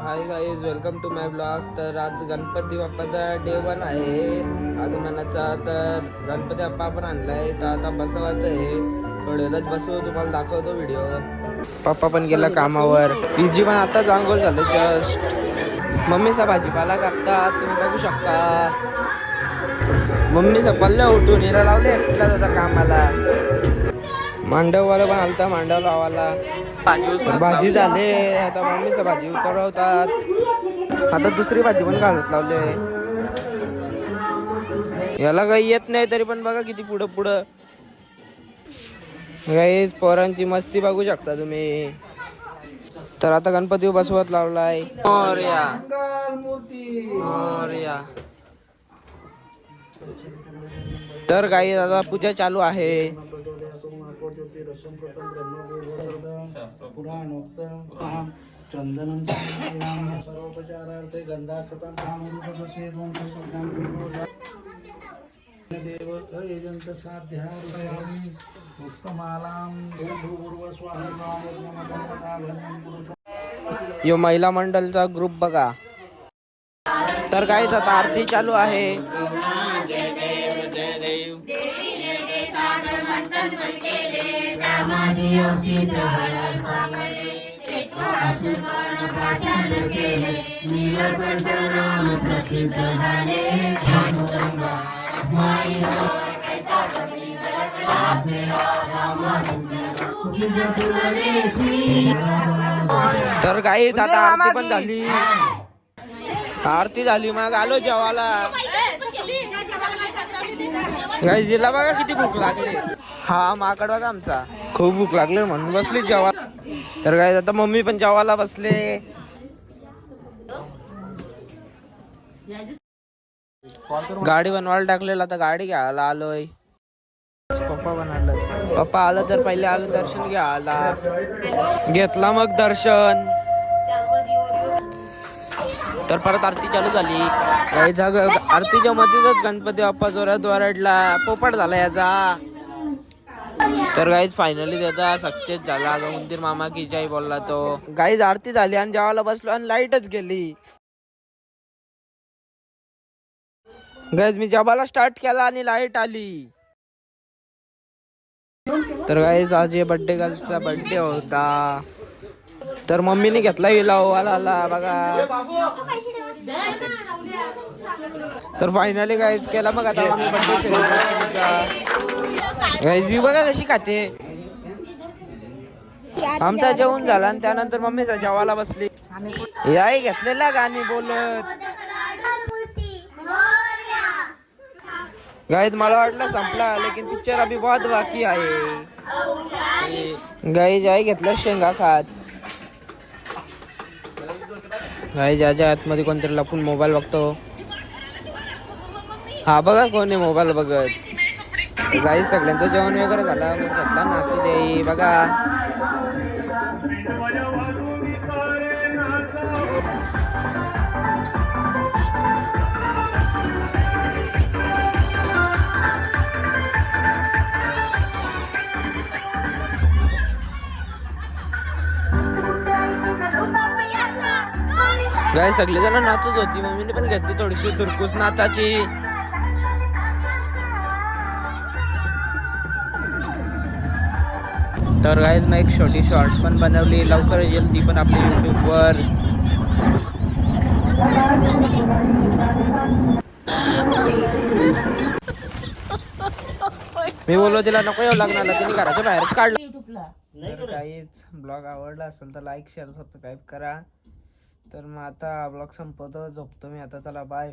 High guys, welcome to my blog. तर आज Ganpati बाप्पाचा day 1 आहे आगमनाचा. तर गणपती बाप्पा आपण आणलाय, तर आता बसवायचं आहे. थोड्यालाच बसवू, तुम्हाला दाखवतो व्हिडिओ. पप्पा पण गेला कामावर. इजी पण आता जांगोल झालं जस्ट. मम्मीचा भाजीपाला कापतात, तुम्ही बघू शकता. मम्मीचा पल्ल्या उठून हिरा लावले एकटा जाता कामाला. मांडववाला पण आलता मांडव लावायला. भाजी झाले, आता मम्मीचा भाजी उतरवतात. आता दुसरी भाजी पण घालत लावले. याला काही येत नाही तरी पण बघा किती पुढं पुढं. गाईस पोरांची मस्ती बघू शकता तुम्ही. तर आता गणपती बसवत लावलाय. मोरया मोरया. तर गाईस आता पूजा चालू आहे. चंदनं सर्वोपचारार्थे गंधाक्षतां देव एजंत साध्यानि उत्तमालां भूर्भुवः स्वाहा. यो महिला मंडळचा ग्रुप बघा. तर गाईस आता आरती चालू आहे. तर गाईस आता आरती पण झाली. आरती झाली मग आलो जेवायला. गाईस जिला बघा किती भूक लागली. हा माकड बघा आमचा, खूप भूक लागली म्हणून बसली जेवा. तर गाईस आता मम्मी पण जेवायला बसले. गाडी बनवायला टाकलेला, आता गाडी घ्यायला आलोय. पप्पा बनवलं. पप्पा आलं तर पहिले आलं दर्शन घ्यायला. घेतला मग दर्शन. तर परत आरती चालू झाली. आरतीच्या मध्येच गणपती बाप्पा जोरात वरडला, पोपट झाला याचा. तर गाईज फायनली त्याचा सक्सेस झाला. मंदिर मामा की जय बोलला तो. गाईज आरती झाली आणि जेवायला बसलो आणि लाईटच गेली. गाईज मी जेवायला स्टार्ट केला आणि लाईट आली. तर गाईज आज बर्थडे गर्लचा बर्थडे होता. तर मम्मीने घेतला हिला ओवाला बघा. तर फायनली गाईज केला मग आता आम्ही बर्थडे सेलिब्रेट. गाईज बघा कशी खाते. आमचा जेवण झाला आणि त्यानंतर मम्मीचा जेवायला बसली. याही घेतलेला गाणी बोलत. गाईज मला वाटलं संपला, लेकिन पिक्चर अभी बहुत बाकी आहे. गाईज आई घेतलं शेंगा खात. गाईज आजा आतमध्ये कोणतरी लपून मोबाईल बघतो. हा बघा कोण आहे मोबाईल बघत. गाईज सगळ्यांचं जेवण वगैरे झाला, मग घेतला नाची देई बघा. गाय सगळे जण नाचत होती. मम्मीने पण घेतली थोडीशी तुरकुस नाचाची. तर गाईज मी एक छोटी शॉर्ट पण बनवली, लवकर येईल ती पण आपल्या YouTube वर. मी बोललो तिला नको येऊ लागणार, तिने घराच्या बाहेरच काढलं. तर काहीच ब्लॉग आवडला असेल तर लाईक शेअर सबस्क्राईब करा. तर मग आता ब्लॉग संपवतो, झोपतो मी आता. चला बाय.